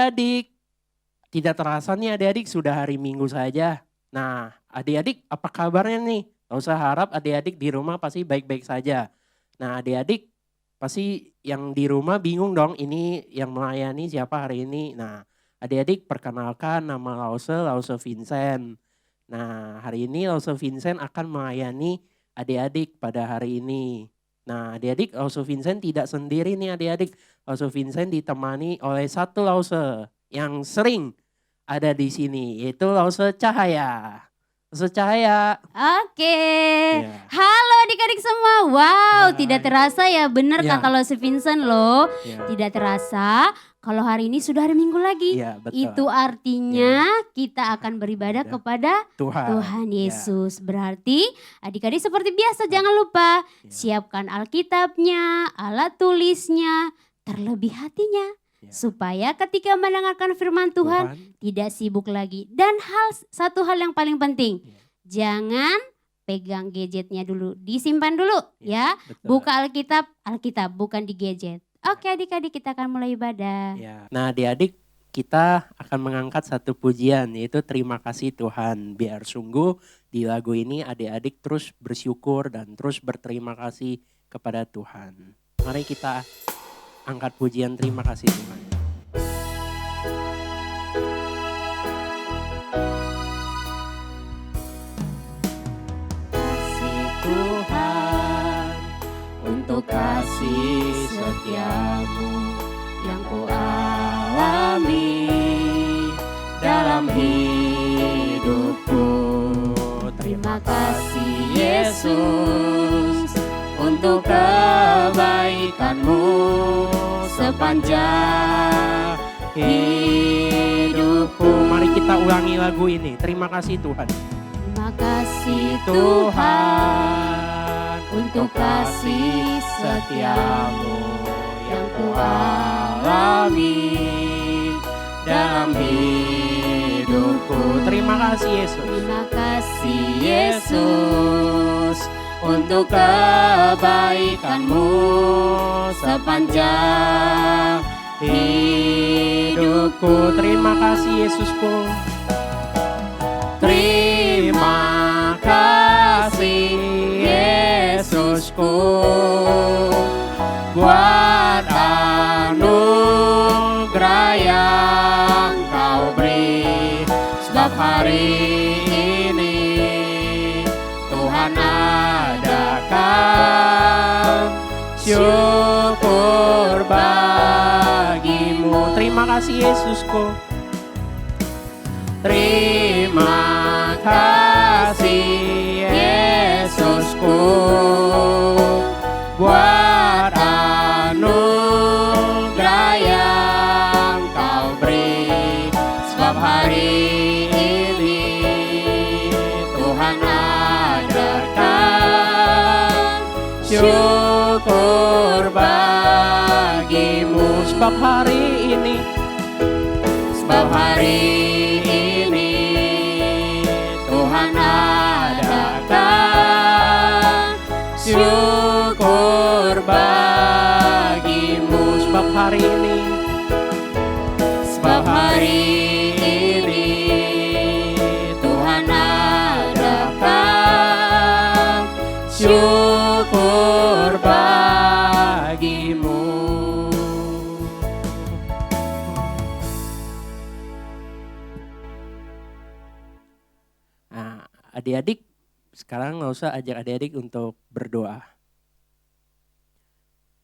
adik-adik, tidak terasa nih adik-adik sudah hari Minggu saja. Nah adik-adik apa kabarnya nih? Gak usah harap adik-adik di rumah pasti baik-baik saja. Nah adik-adik pasti yang di rumah bingung dong, ini yang melayani siapa hari ini. Nah adik-adik perkenalkan, nama Lause Vincent. Nah hari ini Lause Vincent akan melayani adik-adik pada hari ini. Nah adik-adik, Lause Vincent tidak sendiri nih adik-adik. Lause Vincent ditemani oleh satu Lause yang sering ada di sini, yaitu Lause Cahaya. Lause Cahaya. Oke. Ya. Halo adik-adik semua. Wow, Hai. tidak terasa ya, benar Ya. kata Lause Vincent loh. Ya. Tidak terasa kalau hari ini sudah hari Minggu lagi. Ya, betul. Itu artinya kita akan beribadah kepada Tuhan Yesus. Berarti adik-adik seperti biasa jangan lupa siapkan Alkitabnya, alat tulisnya, terlebih hatinya. Supaya ketika mendengarkan firman Tuhan tidak sibuk lagi. Dan satu hal yang paling penting, jangan pegang gadgetnya dulu, disimpan dulu ya. Betul. Buka Alkitab bukan di gadget. Oke adik-adik, kita akan mulai ibadah. Ya. Nah adik-adik, kita akan mengangkat satu pujian, yaitu terima kasih Tuhan. Biar sungguh di lagu ini adik-adik terus bersyukur dan terus berterima kasih kepada Tuhan. Mari kita angkat pujian terima kasih Tuhan. Kasih Tuhan untuk kasih setiamu yang ku alami dalam hidupku. Terima kasih Yesus untuk kebaikanmu sepanjang hidupku. Mari kita ulangi lagu ini. Terima kasih Tuhan. Terima kasih Tuhan untuk kasih setiamu yang ku alami dalam hidupku. Terima kasih Yesus. Terima kasih Yesus untuk kebaikanmu sepanjang hidupku. Terima kasih Yesusku. Terima kasih Yesusku buat anugerah yang kau beri. Sebab hari ini Tuhan adakan syukur bagimu. Terima kasih Yesusku. Terima kasih Yesusku buat anugerah yang kau beri. Sebab hari ini Tuhan adakan syukur bagimu. Sebab hari ini Tuhan adakan syukur bagimu. Sebab hari ini Tuhan adakan syukur bagimu. Nah, adik-adik, sekarang gak usah ajak adik-adik untuk berdoa.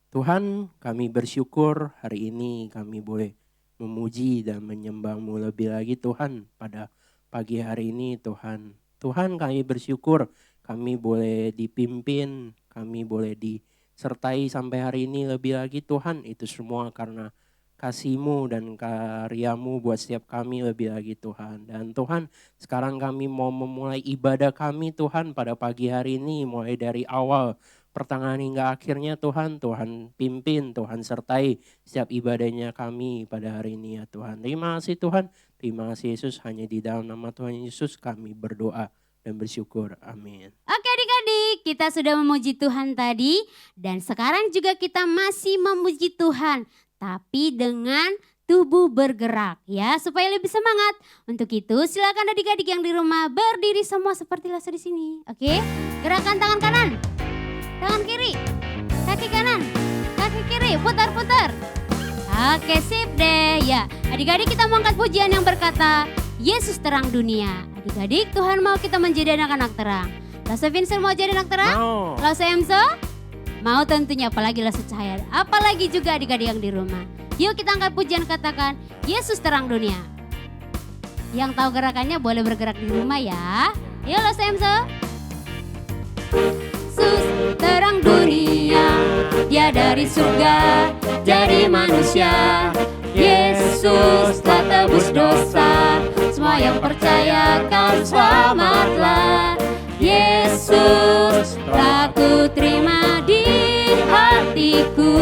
Tuhan, kami bersyukur hari ini kami boleh memuji dan menyembah-Mu lebih lagi Tuhan pada pagi hari ini Tuhan. Tuhan, kami bersyukur kami boleh dipimpin, kami boleh disertai sampai hari ini lebih lagi Tuhan. Itu semua karena kasih-Mu dan karya-Mu buat setiap kami lebih lagi Tuhan. Dan Tuhan, sekarang kami mau memulai ibadah kami Tuhan pada pagi hari ini, mulai dari awal pertengahan hingga akhirnya Tuhan. Tuhan pimpin, Tuhan sertai setiap ibadahnya kami pada hari ini ya Tuhan. Terima kasih Tuhan, terima kasih Yesus. Hanya di dalam nama Tuhan Yesus kami berdoa dan bersyukur. Amin. Oke adik-adik, kita sudah memuji Tuhan tadi. Dan sekarang juga kita masih memuji Tuhan. Tapi dengan tubuh bergerak ya, supaya lebih semangat. Untuk itu silakan adik-adik yang di rumah berdiri semua seperti Lasa di sini. Oke, gerakan tangan kanan, tangan kiri, kaki kanan, kaki kiri, putar-putar. Oke, sip deh ya. Adik-adik kita mau angkat pujian yang berkata, Yesus terang dunia. Adik-adik, Tuhan mau kita menjadi anak-anak terang. Lasa Vincent mau jadi anak terang? Mau. Lasa Emso? Mau tentunya, apalagi Lasa Cahaya. Apalagi juga adik-adik yang di rumah. Yuk kita angkat pujian, katakan, Yesus terang dunia. Yang tahu gerakannya boleh bergerak di rumah ya. Yuk Lasa Emso. Yesus terang dunia, Dia dari surga jadi manusia. Yesus telah tebus dosa, semua yang percaya kan selamatlah. Yesus telah ku terima di hatiku,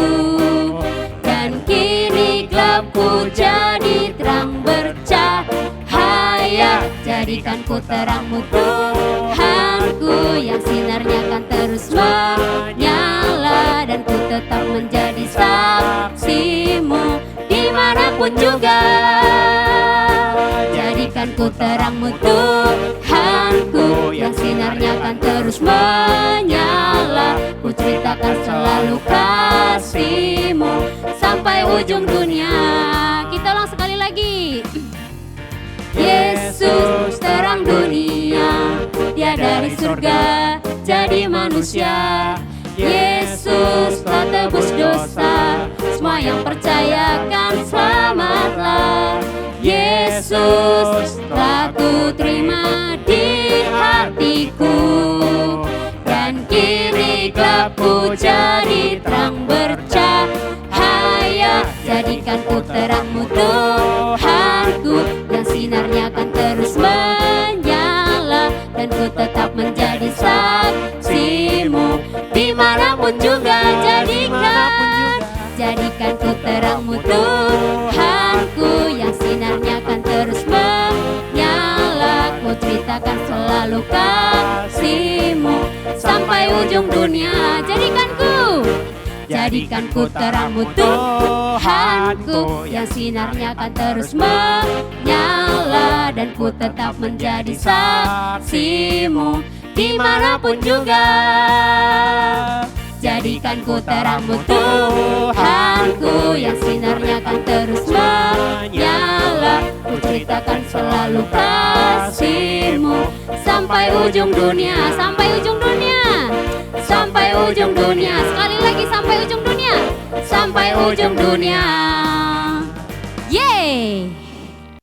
dan kini gelapku jadi terang bercahaya. Jadikan ku terangmu Tuhanku, yang sinarnya kan terus menyala, dan ku tetap menjadi saksimu dimanapun juga. Jadikan ku terangmu Tuhanku, yang sinarnya kan terus menyala. Ku ceritakan selalu kasih-Mu sampai ujung dunia. Kita ulang sekali lagi. Yesus terang dunia, Dia dari surga jadi manusia. Yesus telah tebus dosa, semua yang percaya kan selamatlah. Yesus telah ku terima di hatiku, dan kini gelapku jadi terang bercahaya. Jadikan ku terangmu Tuhanku, yang sinarnya kan terus menyala, dan ku tetap menjadi saksimu dimanapun juga. Jadikan ku terangmu Tuhanku, yang sinarnya kan terus menyala. Ku ceritakan selalu kasih-Mu sampai ujung dunia. Jadikan ku terangmu Tuhanku, yang sinarnya kan terus menyala, dan ku tetap menjadi saksi-Mu dimanapun juga. Jadikan ku terangmu Tuhanku, yang sinarnya kan terus menyala. Ku ceritakan selalu kasih-Mu sampai ujung dunia. Sampai ujung dunia. Sampai ujung dunia. Sekali lagi, sampai ujung dunia. Sampai ujung dunia. Yeay.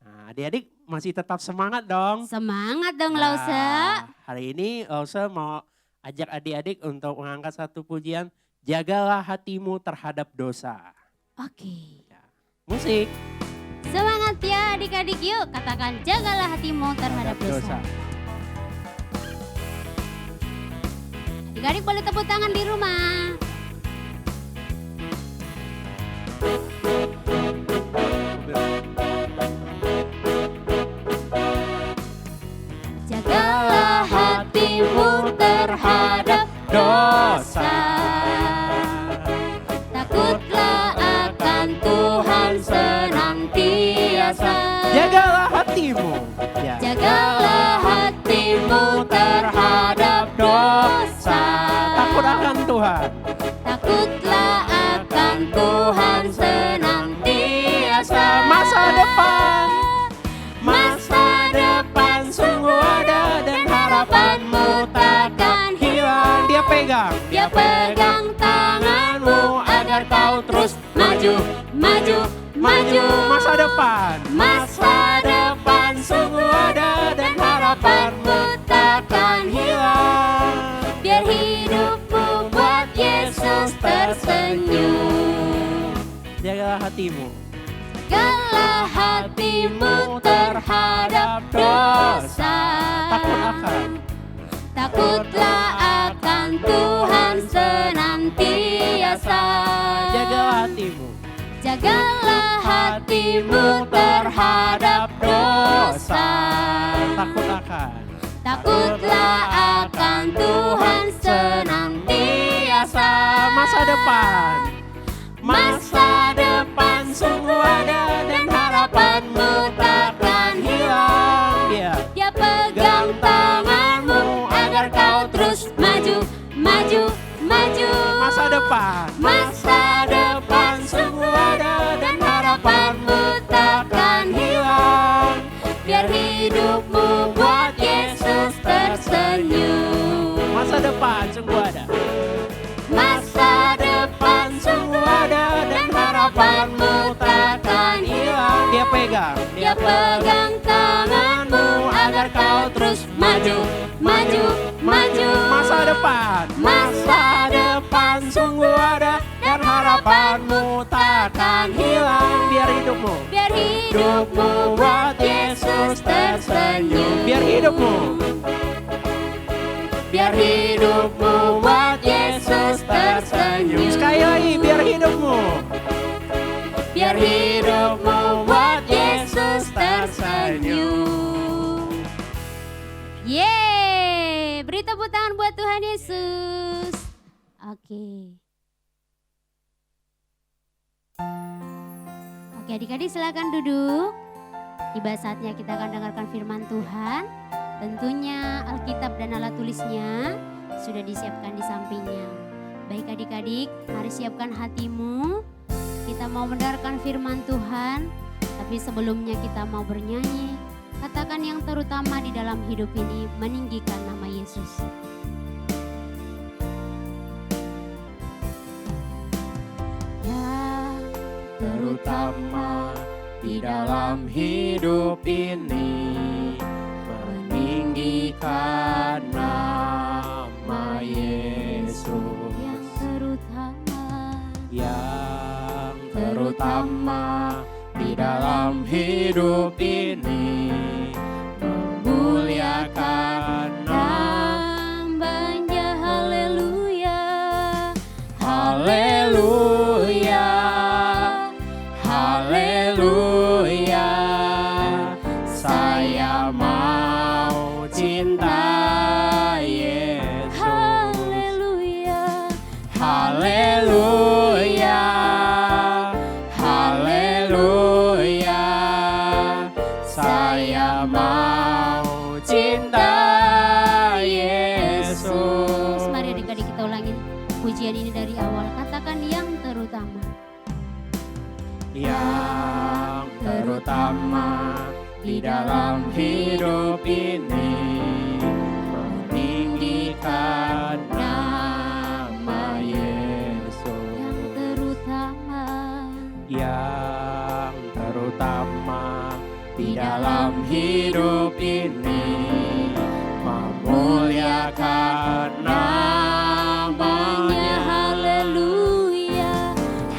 Nah, adik-adik masih tetap semangat dong. Semangat dong Lause. Hari ini Lause mau ajak adik-adik untuk mengangkat satu pujian, jagalah hatimu terhadap dosa. Oke. Ya. Musik. Semangat ya adik-adik, yuk katakan jagalah hatimu terhadap dosa. Adik-adik boleh tepuk tangan di rumah. Jagalah hatimu terhadap dosa. Takutlah akan Tuhan senantiasa. Jagalah hatimu. Ya. Jagalah hatimu terhadap dosa. Takut akan Tuhan. Takutlah akan Tuhan senantiasa. Masa depan. Masa depan sungguh ada, dan harapanmu takkan hilang. Dia pegang tanganmu agar kau terus maju. Masa depan sungguh ada, dan harapanmu takkan hilang. Biar hidupmu buat Yesus tersenyum. Jagalah hatimu. Jagalah hatimu terhadap dosa. Takutlah akan Tuhan senantiasa. Jagalah hatimu. Jagalah hatimu terhadap dosa. Takutlah akan Tuhan senantiasa. Masa depan sungguh ada dan harapanmu takkan hilang. Dia pegang tanganmu agar kau terus maju, maju, maju. Masa depan sungguh ada dan harapanmu takkan hilang. Biar hidupmu buat Yesus tersenyum. Masa depan sungguh ada. Masa depan sungguh ada dan harapanmu takkan hilang. Dia pegang tanganmu agar kau terus maju, maju, maju. Masa depan sungguh ada dan harapanmu takkan hilang. Biar hidupmu buat Yesus tersenyum. Biar hidupmu buat Yesus tersenyum. Sekali lagi, biar hidupmu buat Yesus tersenyum. Yeay, beri tepuk tangan buat Tuhan Yesus. Oke, adik-adik silakan duduk. Tiba saatnya kita akan dengarkan firman Tuhan. Tentunya Alkitab dan alat tulisnya sudah disiapkan di sampingnya. Baik adik-adik, mari siapkan hatimu. Kita mau mendengarkan firman Tuhan, tapi sebelumnya kita mau bernyanyi. Katakan yang terutama di dalam hidup ini, meninggikan nama Yesus. Yang terutama di dalam hidup ini, meninggikan nama Yesus. Yang terutama di dalam hidup ini, memuliakan namanya. Haleluya, haleluya, haleluya. Saya mau cinta Yesus. haleluya, Haleluya, haleluya. Saya mau cinta Yesus. Mari adik-adik kita ulangin pujian ini dari awal. Katakan yang terutama. Yang terutama di dalam hidup ini, meninggikan nama Yesus. Yang terutama. Yang terutama di dalam hidup ini, memuliakan namanya. Haleluya,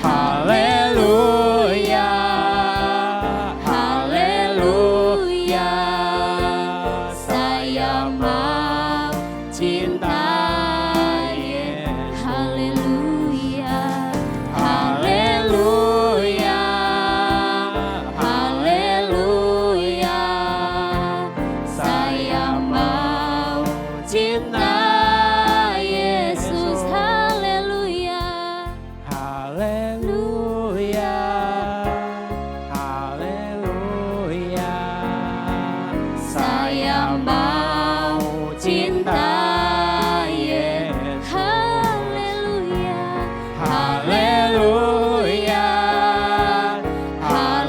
Haleluya, haleluya. Saya mau cinta Yesus. haleluya, Haleluya, haleluya. Saya mau cinta Yesus. haleluya, Haleluya, haleluya. Saya mau cinta Yesus. haleluya, Haleluya,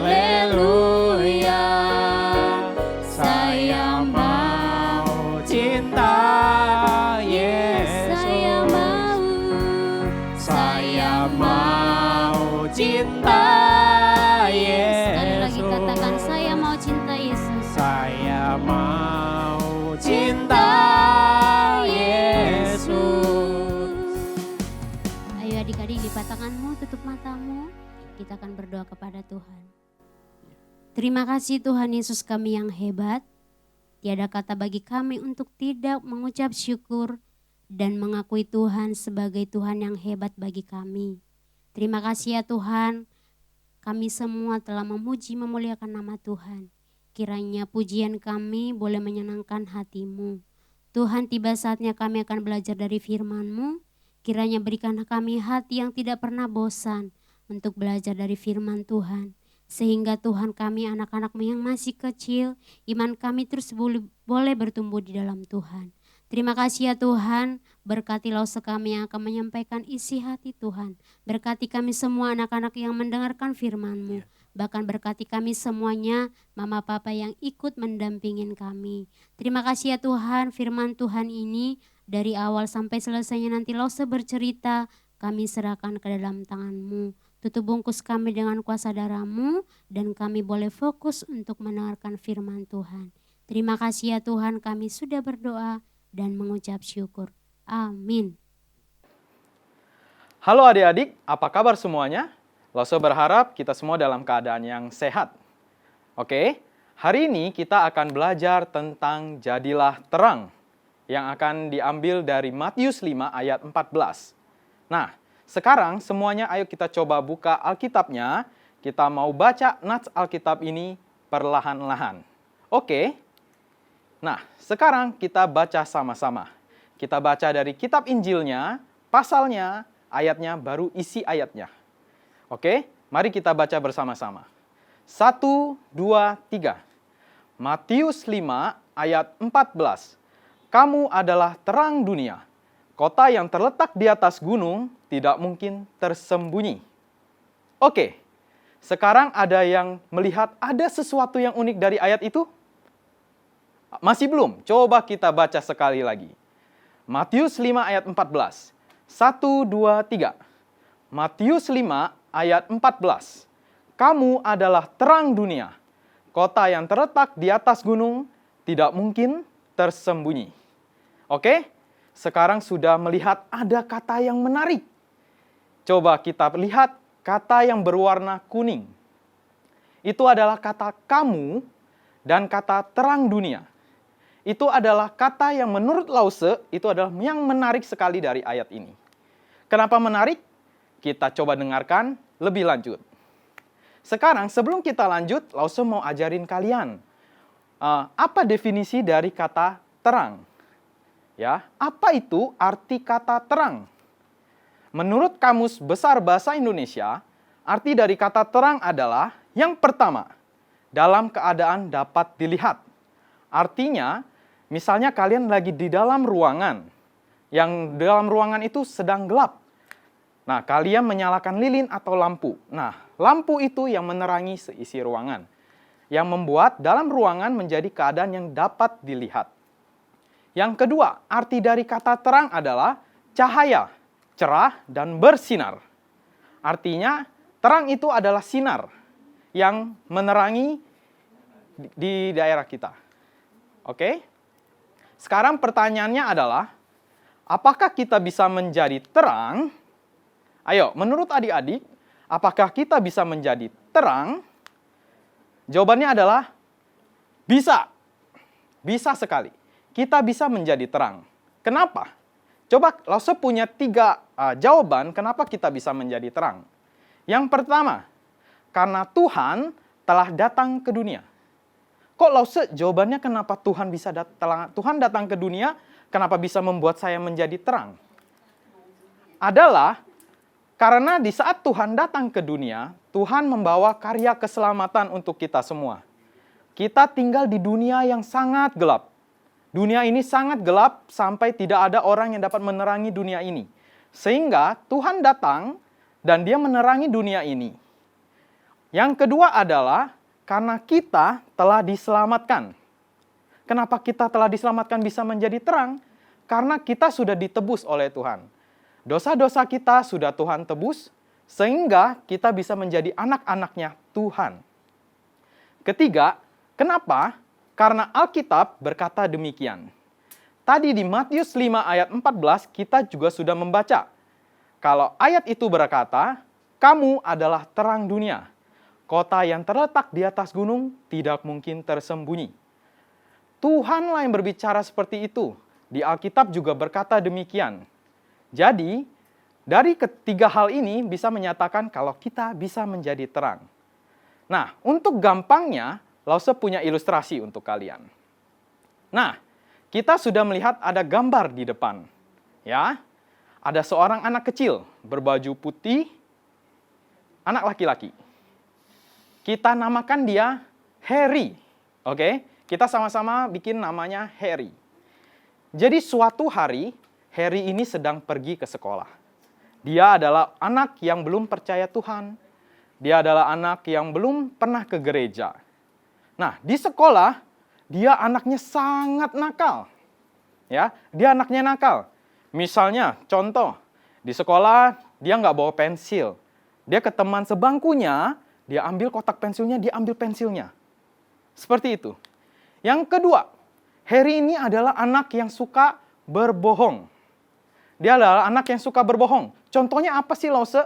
haleluya. Saya mau cinta Yesus. Saya mau cinta Yesus. Sekali lagi katakan, saya mau cinta Yesus. Saya mau cinta Yesus. Ayo adik-adik, lipat tanganmu, tutup matamu. Kita akan berdoa kepada Tuhan. Terima kasih Tuhan Yesus kami yang hebat. Tiada kata bagi kami untuk tidak mengucap syukur dan mengakui Tuhan sebagai Tuhan yang hebat bagi kami. Terima kasih ya Tuhan, kami semua telah memuji memuliakan nama Tuhan. Kiranya pujian kami boleh menyenangkan hati-Mu. Tuhan, tiba saatnya kami akan belajar dari firman-Mu. Kiranya berikan kami hati yang tidak pernah bosan, untuk belajar dari firman Tuhan. Sehingga Tuhan kami anak-anak-Mu yang masih kecil, iman kami terus boleh bertumbuh di dalam Tuhan. Terima kasih ya Tuhan, berkati Lause kami yang akan menyampaikan isi hati Tuhan. Berkati kami semua anak-anak yang mendengarkan firman-Mu. Bahkan berkati kami semuanya, mama papa yang ikut mendampingin kami. Terima kasih ya Tuhan, firman Tuhan ini dari awal sampai selesainya nanti Lause bercerita, kami serahkan ke dalam tangan-Mu. Tutup bungkus kami dengan kuasa darah-Mu dan kami boleh fokus untuk mendengarkan firman Tuhan. Terima kasih ya Tuhan, kami sudah berdoa dan mengucap syukur. Amin. Halo adik-adik, apa kabar semuanya? Lause berharap kita semua dalam keadaan yang sehat. Oke, hari ini kita akan belajar tentang jadilah terang yang akan diambil dari Matius 5 ayat 14. Nah, sekarang semuanya ayo kita coba buka Alkitabnya. Kita mau baca nats Alkitab ini perlahan-lahan. Oke? Nah, sekarang kita baca sama-sama. Kita baca dari kitab Injilnya, pasalnya, ayatnya, baru isi ayatnya. Oke? Mari kita baca bersama-sama. 1, 2, 3. Matius 5 ayat 14. Kamu adalah terang dunia. Kota yang terletak di atas gunung tidak mungkin tersembunyi. Oke, sekarang ada yang melihat ada sesuatu yang unik dari ayat itu? Masih belum? Coba kita baca sekali lagi. Matius 5 ayat 14. 1, 2, 3. Matius 5 ayat 14. Kamu adalah terang dunia. Kota yang terletak di atas gunung tidak mungkin tersembunyi. Oke? Sekarang sudah melihat ada kata yang menarik. Coba kita lihat kata yang berwarna kuning. Itu adalah kata kamu dan kata terang dunia. Itu adalah kata yang menurut Lause itu adalah yang menarik sekali dari ayat ini. Kenapa menarik? Kita coba dengarkan lebih lanjut. Sekarang sebelum kita lanjut, Lause mau ajarin kalian apa definisi dari kata terang. Ya, apa itu arti kata terang? Menurut Kamus Besar Bahasa Indonesia, arti dari kata terang adalah yang pertama, dalam keadaan dapat dilihat. Artinya, misalnya kalian lagi di dalam ruangan, yang dalam ruangan itu sedang gelap. Nah, kalian menyalakan lilin atau lampu. Nah, lampu itu yang menerangi seisi ruangan, yang membuat dalam ruangan menjadi keadaan yang dapat dilihat. Yang kedua, arti dari kata terang adalah cahaya, cerah, dan bersinar. Artinya, terang itu adalah sinar yang menerangi di daerah kita. Oke? Sekarang pertanyaannya adalah, apakah kita bisa menjadi terang? Ayo, menurut adik-adik, apakah kita bisa menjadi terang? Jawabannya adalah bisa. Bisa sekali. Kita bisa menjadi terang. Kenapa? Coba Lause punya 3 jawaban kenapa kita bisa menjadi terang. Yang pertama, karena Tuhan telah datang ke dunia. Kok Lause jawabannya kenapa Tuhan bisa Tuhan datang ke dunia, kenapa bisa membuat saya menjadi terang? Adalah karena di saat Tuhan datang ke dunia, Tuhan membawa karya keselamatan untuk kita semua. Kita tinggal di dunia yang sangat gelap. Dunia ini sangat gelap sampai tidak ada orang yang dapat menerangi dunia ini. Sehingga Tuhan datang dan Dia menerangi dunia ini. Yang kedua adalah karena kita telah diselamatkan. Kenapa kita telah diselamatkan bisa menjadi terang? Karena kita sudah ditebus oleh Tuhan. Dosa-dosa kita sudah Tuhan tebus, sehingga kita bisa menjadi anak-anaknya Tuhan. Ketiga, kenapa? Karena Alkitab berkata demikian. Tadi di Matius 5 ayat 14 kita juga sudah membaca. Kalau ayat itu berkata, kamu adalah terang dunia. Kota yang terletak di atas gunung tidak mungkin tersembunyi. Tuhanlah yang berbicara seperti itu. Di Alkitab juga berkata demikian. Jadi, dari ketiga hal ini bisa menyatakan kalau kita bisa menjadi terang. Nah, untuk gampangnya, Lause punya ilustrasi untuk kalian. Nah, kita sudah melihat ada gambar di depan. Ya, ada seorang anak kecil berbaju putih, anak laki-laki. Kita namakan dia Harry. Oke? Kita sama-sama bikin namanya Harry. Jadi suatu hari, Harry ini sedang pergi ke sekolah. Dia adalah anak yang belum percaya Tuhan. Dia adalah anak yang belum pernah ke gereja. Nah, di sekolah, dia anaknya sangat nakal. Ya, dia anaknya nakal. Misalnya, contoh, di sekolah dia nggak bawa pensil. Dia ke teman sebangkunya, dia ambil kotak pensilnya, dia ambil pensilnya. Seperti itu. Yang kedua, Harry ini adalah anak yang suka berbohong. Dia adalah anak yang suka berbohong. Contohnya apa sih, Lause?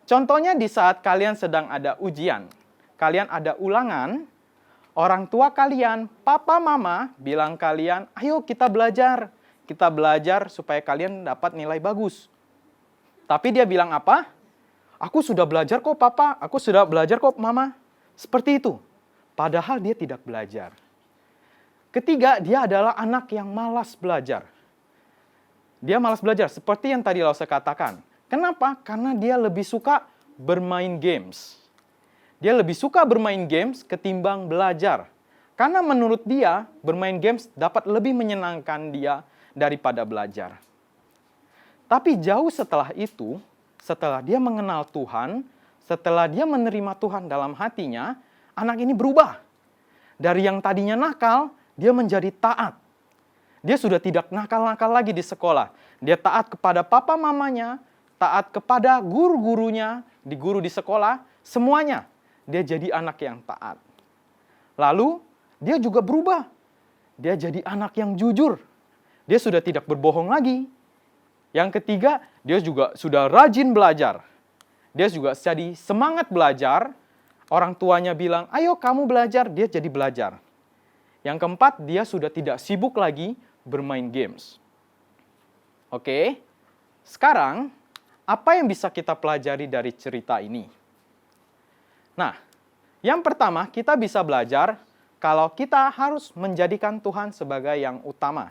Contohnya di saat kalian sedang ada ujian, kalian ada ulangan, orang tua kalian, papa mama bilang kalian, ayo kita belajar. Kita belajar supaya kalian dapat nilai bagus. Tapi dia bilang apa? Aku sudah belajar kok papa, aku sudah belajar kok mama. Seperti itu. Padahal dia tidak belajar. Ketiga, dia adalah anak yang malas belajar. Dia malas belajar, seperti yang tadi Lause katakan. Kenapa? Karena dia lebih suka bermain games. Dia lebih suka bermain games ketimbang belajar. Karena menurut dia, bermain games dapat lebih menyenangkan dia daripada belajar. Tapi jauh setelah itu, setelah dia mengenal Tuhan, setelah dia menerima Tuhan dalam hatinya, anak ini berubah. Dari yang tadinya nakal, dia menjadi taat. Dia sudah tidak nakal-nakal lagi di sekolah. Dia taat kepada papa mamanya, taat kepada guru-gurunya, di guru di sekolah, semuanya. Dia jadi anak yang taat. Lalu, dia juga berubah. Dia jadi anak yang jujur. Dia sudah tidak berbohong lagi. Yang ketiga, dia juga sudah rajin belajar. Dia juga jadi semangat belajar. Orang tuanya bilang, ayo kamu belajar, dia jadi belajar. Yang keempat, dia sudah tidak sibuk lagi bermain games. Oke, sekarang apa yang bisa kita pelajari dari cerita ini? Nah, yang pertama kita bisa belajar kalau kita harus menjadikan Tuhan sebagai yang utama.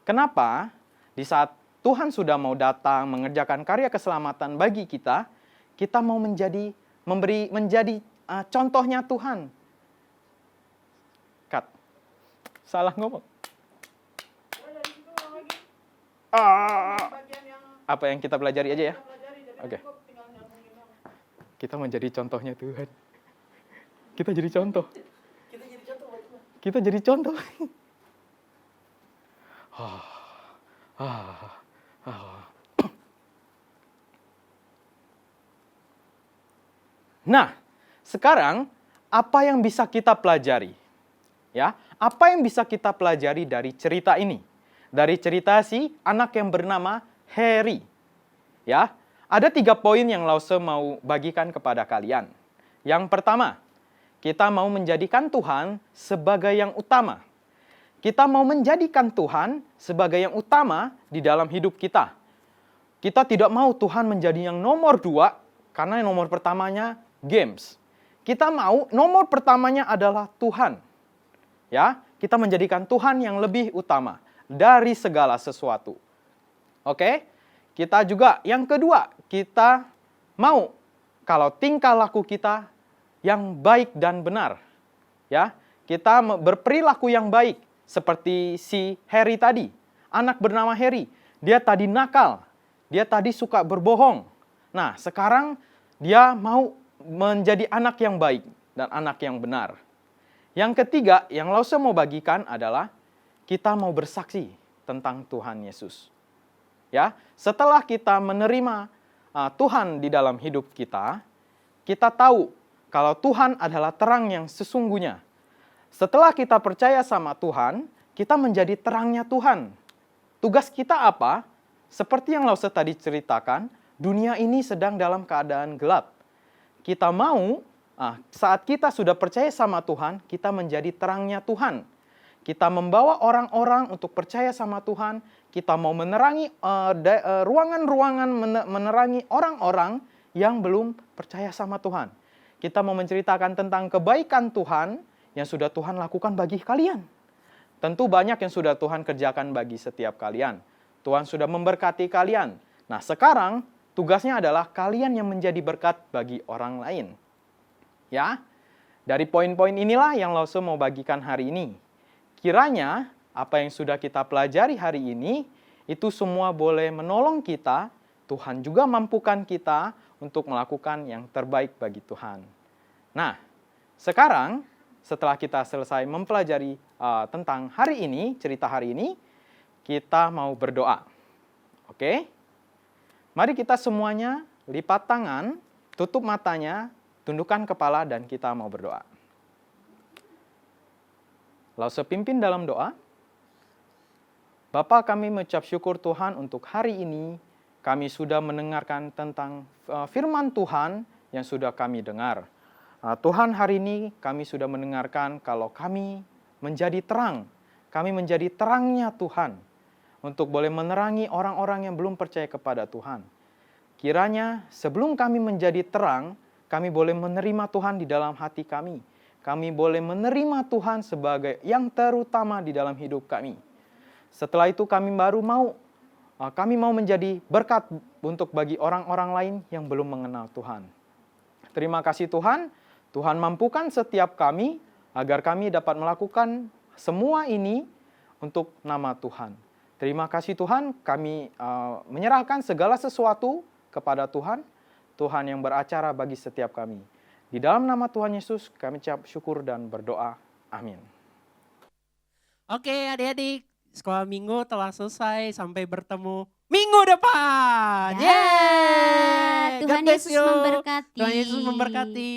Kenapa? Di saat Tuhan sudah mau datang mengerjakan karya keselamatan bagi kita, kita mau menjadi contohnya Tuhan. Cut. Salah ngomong. Apa yang kita pelajari aja ya? Oke. Kita menjadi contohnya Tuhan. Kita jadi contoh. Kita jadi contoh. Nah, sekarang apa yang bisa kita pelajari? Ya, apa yang bisa kita pelajari dari cerita ini? Dari cerita si anak yang bernama Harry. Ya, ada 3 poin yang Lause mau bagikan kepada kalian. Yang pertama, kita mau menjadikan Tuhan sebagai yang utama. Kita mau menjadikan Tuhan sebagai yang utama di dalam hidup kita. Kita tidak mau Tuhan menjadi yang nomor 2, karena yang nomor pertamanya games. Kita mau nomor pertamanya adalah Tuhan. Ya, kita menjadikan Tuhan yang lebih utama dari segala sesuatu. Oke? Kita juga yang kedua, kita mau kalau tingkah laku kita yang baik dan benar. Ya, kita berperilaku yang baik seperti si Harry tadi. Anak bernama Harry, dia tadi nakal. Dia tadi suka berbohong. Nah, sekarang dia mau menjadi anak yang baik dan anak yang benar. Yang ketiga, yang Lause mau bagikan adalah kita mau bersaksi tentang Tuhan Yesus. Ya, setelah kita menerima Tuhan di dalam hidup kita, kita tahu kalau Tuhan adalah terang yang sesungguhnya. Setelah kita percaya sama Tuhan, kita menjadi terangnya Tuhan. Tugas kita apa? Seperti yang Lause tadi ceritakan, dunia ini sedang dalam keadaan gelap. Kita mau, saat kita sudah percaya sama Tuhan, kita menjadi terangnya Tuhan. Kita membawa orang-orang untuk percaya sama Tuhan. Kita mau menerangi ruangan-ruangan, menerangi orang-orang yang belum percaya sama Tuhan. Kita mau menceritakan tentang kebaikan Tuhan yang sudah Tuhan lakukan bagi kalian. Tentu banyak yang sudah Tuhan kerjakan bagi setiap kalian. Tuhan sudah memberkati kalian. Nah, sekarang tugasnya adalah kalian yang menjadi berkat bagi orang lain. Ya, dari poin-poin inilah yang Lause mau bagikan hari ini. Kiranya apa yang sudah kita pelajari hari ini, itu semua boleh menolong kita, Tuhan juga mampukan kita untuk melakukan yang terbaik bagi Tuhan. Nah, sekarang setelah kita selesai mempelajari tentang hari ini, cerita hari ini, kita mau berdoa. Oke? Mari kita semuanya lipat tangan, tutup matanya, tundukkan kepala, dan kita mau berdoa. Lause pimpin dalam doa. Bapa, kami mengucap syukur Tuhan untuk hari ini. Kami sudah mendengarkan tentang firman Tuhan yang sudah kami dengar. Tuhan, hari ini kami sudah mendengarkan kalau kami menjadi terang. Kami menjadi terangnya Tuhan untuk boleh menerangi orang-orang yang belum percaya kepada Tuhan. Kiranya sebelum kami menjadi terang, kami boleh menerima Tuhan di dalam hati kami. Kami boleh menerima Tuhan sebagai yang terutama di dalam hidup kami. Setelah itu kami mau menjadi berkat untuk bagi orang-orang lain yang belum mengenal Tuhan. Terima kasih Tuhan, Tuhan mampukan setiap kami agar kami dapat melakukan semua ini untuk nama Tuhan. Terima kasih Tuhan, kami menyerahkan segala sesuatu kepada Tuhan, Tuhan yang beracara bagi setiap kami. Di dalam nama Tuhan Yesus kami ucap syukur dan berdoa. Amin. Oke adik-adik, sekolah minggu telah selesai, sampai bertemu minggu depan. Ya, Tuhan God bless Yesus you. memberkati. Tuhan Yesus memberkati.